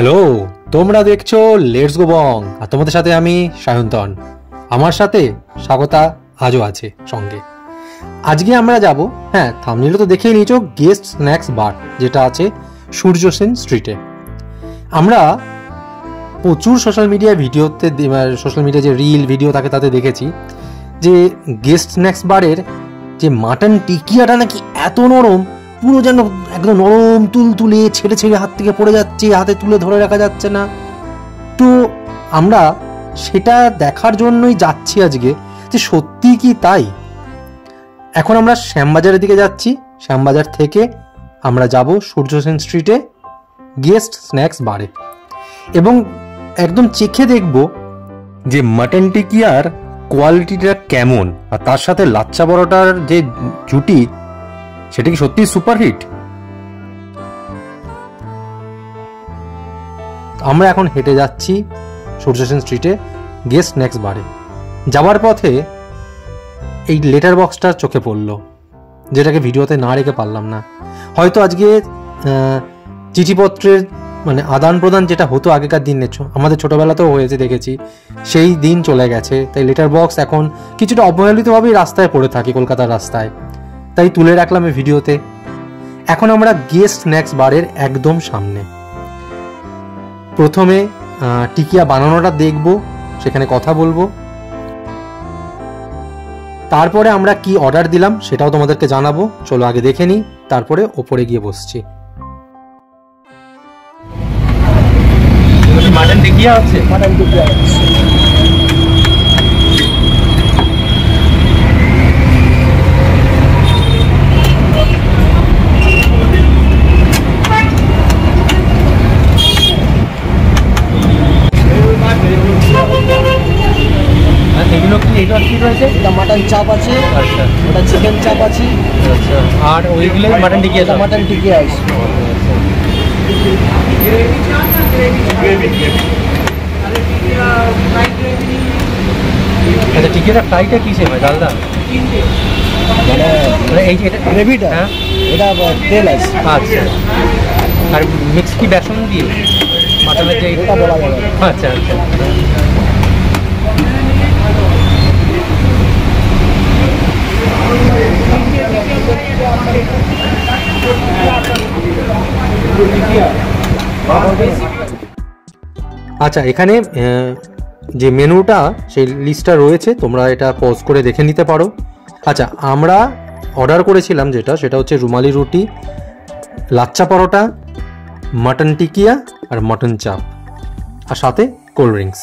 Hello, তোমরা দেখছো let's go বং, আর তোমাদের সাথে আমি সায়ন্তন। আমার সাথে স্বাগতা আজও আছে সঙ্গে। আজকে আমরা যাব, থাম্বনেইলে তো দেখেই নিয়েছো, গেস্ট স্ন্যাক্স বার, যেটা আছে সূর্য সেন স্ট্রিটে। আমরা প্রচুর সোশ্যাল মিডিয়া ভিডিওতে, সোশ্যাল মিডিয়া যে রিল ভিডিও থাকে তাতে দেখেছি যে গেস্ট স্ন্যাক্স বারের যে মাটন টিকিয়াটা নাকি এত নরম, পুরো যেন একদম নরম তুলতুলে, ছেড়ে ছেড়ে হাত থেকে পড়ে যাচ্ছে, হাতে তুলে ধরে রাখা যাচ্ছে না। তো আমরা সেটা দেখার জন্যই যাচ্ছি আজকে, যে সত্যি কি তাই। এখন আমরা শ্যামবাজারের দিকে যাচ্ছি, শ্যামবাজার থেকে আমরা যাব সূর্য সেন স্ট্রিটে গেস্ট স্ন্যাক্স বারে, এবং একদম চেখে দেখব যে মাটন টিকিয়ার কোয়ালিটিটা কেমন, আর তার সাথে লাচ্চা পরোটার যে জুটি, সেটা কি সত্যি সুপারহিট। আমরা এখন হেঁটে যাচ্ছি সূর্য সেন স্ট্রিটে গেস্ট স্ন্যাক্স বারে। যাওয়ার পথে এই লেটার বক্সটা চোখে পড়লো, যেটাকে ভিডিওতে না রেখে পারলাম না। হয়তো আজকে চিঠিপত্রের আদান প্রদান যেটা হতো আগেকার দিনে, আমাদের ছোটবেলাতেও হয়েছে দেখেছি, সেই দিন চলে গেছে। তাই লেটার বক্স এখন কিছুটা অবহেলিতভাবেই রাস্তায় পড়ে থাকে, কলকাতার রাস্তায়, তাই তুলে রাখলাম এই ভিডিওতে। এখন আমরা গেস্ট স্ন্যাক্স বারের একদম সামনে। প্রথমে টিকিয়া বানানোটা দেখব, সেখানে কথা বলবো, তারপরে আমরা কি অর্ডার দিলাম সেটাও তোমাদেরকে জানাবো। চলো আগে দেখে নিই, তারপরে ওপরে গিয়ে বসছি। মাটন টিকিয়া আছে, মাটন টিকিয়া মাটন চাপ আছে, ওটা চিকেন চাপ আছে, আর ওইগুলো মাটন টিকিয়া, মাটন টিকিয়া আছে। আচ্ছা, টিকিয়াটা ফ্রাইটা কিসে হয়, ডালদা? মানে এই যে গ্রেভিটা, এটা তেল আছে। আচ্ছা, আর মিক্স কি বেসন দিয়ে মাটনের যে এটা বলা যাবে? আচ্ছা আচ্ছা। আচ্ছা, এখানে যে মেনুটা, সেই লিস্টটা রয়েছে, তোমরা এটা পজ করে দেখে নিতে পারো। আচ্ছা, আমরা অর্ডার করেছিলাম সেটা হচ্ছে রুমালি রুটি, লাচ্চা পরোটা, মাটন টিকিয়া আর মাটন চাপ, আর সাথে কোল্ড ড্রিঙ্কস।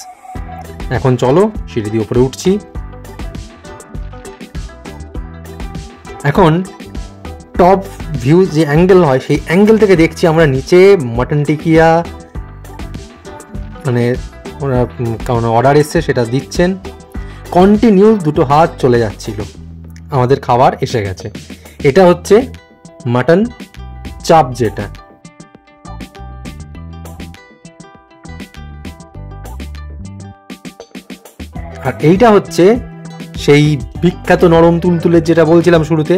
এখন চলো সিঁড়ি দিয়ে উপরে উঠছি। এখন টপ ভিউ যে অ্যাঙ্গেল হয়, সেই অ্যাঙ্গেল থেকে দেখছি আমরা নিচে মাটন টিকিয়া, ওরা কারণ অর্ডার এসছে সেটা দিচ্ছেন। কন্টিনিউ দুটো হাত চলে যাচ্ছিল, আমাদের খাবার এসে গেছে। এটা হচ্ছে মাটন চাপ, যেটা আর এইটা হচ্ছে সেই বিখ্যাত নরম তুলতুলের যেটা বলছিলাম শুরুতে,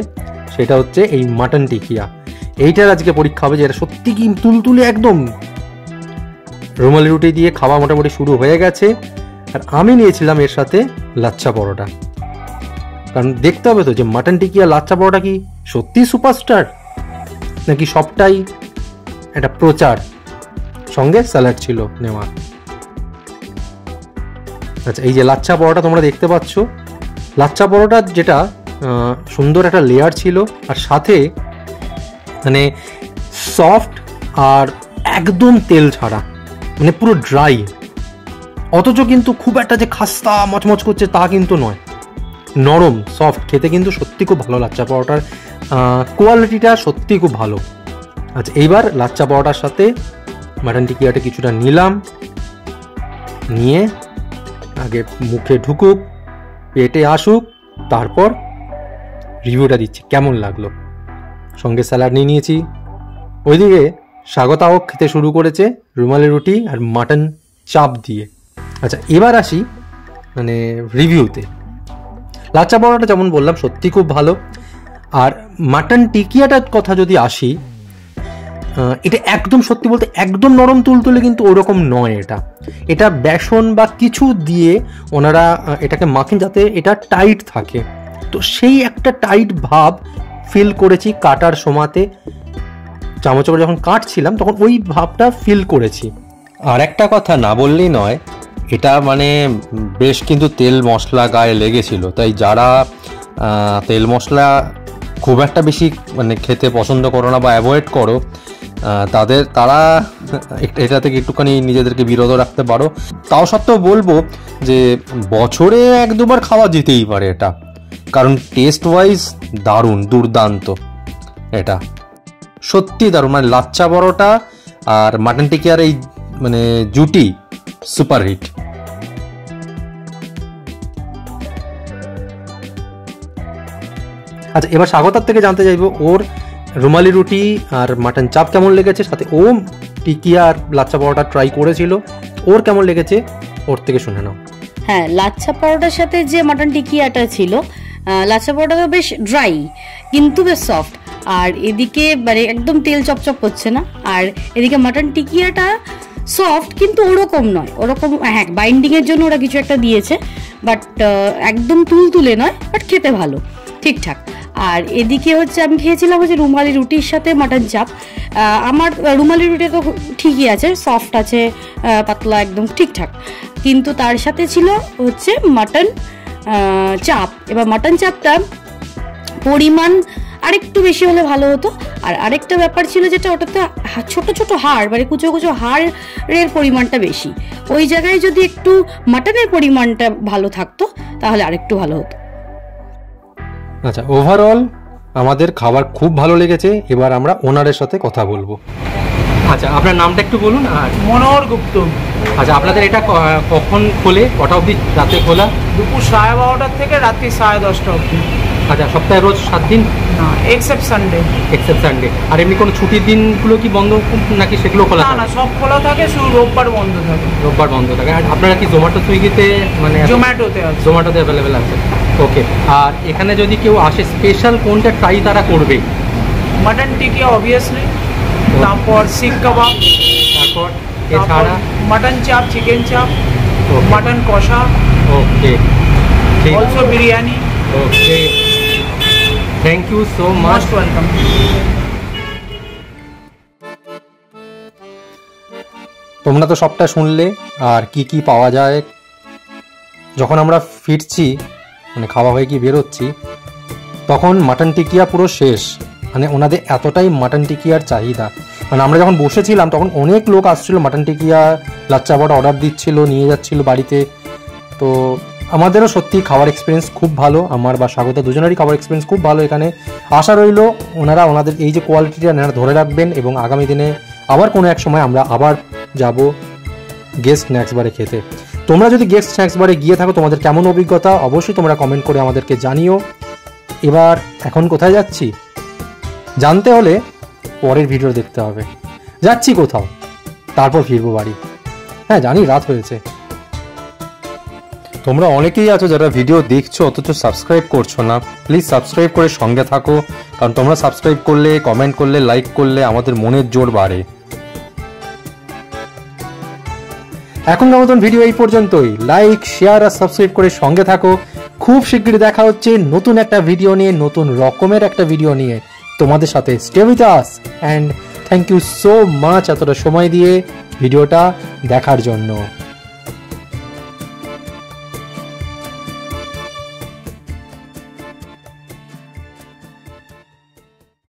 সেটা হচ্ছে এই মাটন টিকিয়া। এইটার আজকে পরীক্ষা হবে, যেটা সত্যি কি তুলতুলে একদম। রুমালি রুটি দিয়ে খাওয়া মোটামুটি শুরু হয়ে গেছে, আর আমি নিয়েছিলাম এর সাথে লাচ্চা পরোটা, কারণ দেখতে হবে তো যে মাটন টিকিয়া লাচ্চা পরোটা কি সত্যি সুপারস্টার, নাকি সবটাই একটা প্রচার। সঙ্গে স্যালাড ছিল নেওয়া। আচ্ছা, এই যে লাচ্চা পরোটা তোমরা দেখতে পাচ্ছ, লাচ্চা পরোটা যেটা সুন্দর একটা লেয়ার ছিল, আর সাথে সফট আর একদম তেল ছাড়া, পুরো ড্রাই, অথচ কিন্তু খুব একটা যে খাস্তা মচমচ করছে তা কিন্তু নয়, নরম সফট, খেতে কিন্তু সত্যি খুব ভালো। লাচ্চা পরোটার কোয়ালিটিটা সত্যি খুব ভালো। আচ্ছা, এইবার লাচ্চা পরোটার সাথে মাটন টিকিয়াটা কিছুটা নিলাম, নিয়ে আগে মুখে ঢুকুক, পেটে আসুক, তারপর রিভিউটা দিচ্ছি কেমন লাগলো। সঙ্গে স্যালাড নিয়ে নিয়েছি। ওইদিকে স্বাগতাও খেতে শুরু করেছে রুমালি রুটি আর মাটন চাপ দিয়ে। আচ্ছা, এবার আসি রিভিউতে। লাচ্চা পরোটাটা যেমন বললাম সত্যি খুব ভালো, আর মাটন টিকিয়াটার কথা যদি আসি, এটা একদম সত্যি বলতে একদম নরম তুলতুলে কিন্তু ওরকম নয়। এটা বেসন বা কিছু দিয়ে ওনারা এটাকে মাখেন যাতে এটা টাইট থাকে। তো সেই একটা টাইট ভাব ফিল করেছি কাটার সময়তে, চামচ করে যখন কাটছিলাম তখন ওই ভাবটা ফিল করেছি। আর একটা কথা না বললেই নয়, এটা মানে বেশ কিন্তু তেল মশলা গায়ে লেগেছিল, তাই যারা তেল মশলা খুব একটা বেশি মানে খেতে পছন্দ করো না বা অ্যাভয়েড করো, তারা এটা থেকে একটুখানি নিজেদেরকে বিরত রাখতে পারো। তাও সত্ত্বেও বলবো যে বছরে 1-2 বার খাওয়া যেতেই পারে এটা, কারণ টেস্ট ওয়াইজ দারুণ, দুর্দান্ত। এটা সত্যি দারুণ, মানে লাচ্চা পরোটা আর মাটন টিকিয়ার এই মানে জুটি সুপারহিট। আচ্ছা, এবার স্বাগতার থেকে জানতে চাইবো ওর রুমালি রুটি আর মাটন চাপ কেমন লেগেছে, সাথে ও টিকিয়া আর লাচ্চা পরোটা ট্রাই করেছিল, ওর কেমন লেগেছে ওর থেকে শুনে নাও। হ্যাঁ, লাচ্ছা পরোটার সাথে যে মাটন টিকিয়াটা ছিল, লাচ্ছা পরোটাটা বেশ ড্রাই কিন্তু বেশ সফট, আর এদিকে মানে একদম তেল চপচপ করছে না, আর এদিকে মাটন টিকিয়াটা সফট কিন্তু ওরকম নয়, ওরকম হ্যাঁ বাইন্ডিংয়ের জন্য ওরা কিছু একটা দিয়েছে, বাট একদম তুলতুলে নয়, বাট খেতে ভালো, ঠিকঠাক। আর এদিকে হচ্ছে আমি খেয়েছিলাম হচ্ছে রুমালি রুটির সাথে মাটন চাপ। আমার রুমালি রুটি তো ঠিকই আছে, সফট আছে, পাতলা একদম ঠিকঠাক, কিন্তু তার সাথে ছিল হচ্ছে মাটন চাপ। এবার মাটন চাপটা পরিমাণ আরেকটু বেশি হলে ভালো হতো। আর আরেকটা ব্যাপার ছিল যেটা, ওটাতে ছোট ছোট হাড় মানে কুচো কুচো হাড়ের পরিমাণটা বেশি, ওই জায়গায় যদি একটু মাটনের পরিমাণটা ভালো থাকতো তাহলে আরেকটু ভালো হতো। আচ্ছা, ওভারঅল আমাদের খাবার খুব ভালো লেগেছে। এবার আমরা ওনারের সাথে কথা বলবো। আচ্ছা, আপনার নামটা একটু বলুন। আর মনোহর গুপ্ত। আচ্ছা, আপনাদের এটা কখন খোলে, কটা অবধি রাতে খোলা? দুপুর 12:30 থেকে রাত্রি 10:30 অবধি। আচ্ছা, সপ্তাহে রোজ 7 দিন? না, এক্সেপ্ট সানডে। Except Sunday. আর এমনি কোনো ছুটির দিনগুলো কি বন্ধ নাকি সেগুলো খোলা? না না, সব খোলা থাকে, শুধু রোববার বন্ধ থাকে। রোববার বন্ধ থাকে। আর আপনারা কি জোম্যাটো সুইগিতে মানে জোম্যাটোতে আছে? জোম্যাটোতে অ্যাভেলেবেল আছে, ওকে। আর এখানে যদি কেউ আসে স্পেশাল কোনটা ট্রাই তারা করবে? মাটন টিকিয়া অবভিয়াসলি, তারপর শিক কাবাব, তারপর এছাড়া মাটন চাপ, chicken chaap, mutton kosha, okay, also biryani. Okay, thank you so much, welcome. তোমরা তো সবটা শুনলে। আর কি কি পাওয়া যায়, যখন আমরা ফিরছি মানে খাওয়া হয়ে কি বেরোচ্ছি, তখন মাটন টিকিয়া পুরো শেষ। মানে ওনাদের এতটাই মাটন টিকিয়ার চাহিদা, মানে আমরা যখন বসেছিলাম তখন অনেক লোক আসছিল, মাটন টিকিয়া লাচ্চা পরোটা অর্ডার দিচ্ছিল, নিয়ে যাচ্ছিল বাড়িতে। তো আমাদেরও সত্যি খাওয়ার এক্সপিরিয়েন্স খুব ভালো, আমার বা স্বাগতা দুজনেরই খাওয়ার এক্সপিরিয়েন্স খুব ভালো। এখানে আশা রইল ওনারা ওনাদের এই যে কোয়ালিটিটা ওনারা ধরে রাখবেন, এবং আগামী দিনে আবার কোনো এক সময় আমরা আবার যাব গেস্ট স্ন্যাক্স বারে খেতে। তোমরা যদি গেস্ট স্ন্যাক্স বারে গিয়ে থাকো, তোমাদের কেমন অভিজ্ঞতা অবশ্যই তোমরা কমেন্ট করে আমাদেরকে জানিও। এবার এখন কোথায় যাচ্ছি জানতে হলে পরের ভিডিও দেখতে হবে। যাচ্ছি কোথাও, তারপর ফিরবো বাড়ি। হ্যাঁ জানি রাত হয়েছে। তোমরা অনেকেই আছো যারা ভিডিও দেখছো অথচ সাবস্ক্রাইব করছো না। প্লিজ সাবস্ক্রাইব করে সঙ্গে থাকো, কারণ তোমরা সাবস্ক্রাইব করলে, কমেন্ট করলে, লাইক করলে আমাদের মনের জোর বাড়ে। এখনকার মতন ভিডিও এই পর্যন্তই। লাইক, শেয়ার আর সাবস্ক্রাইব করে সঙ্গে থাকো। খুব শীঘ্রই দেখা হচ্ছে নতুন একটা ভিডিও নিয়ে, নতুন রকমের একটা ভিডিও নিয়ে তোমাদের সাথে। Stay with us and thank you so much এতটা সময় দিয়ে ভিডিওটা দেখার জন্য।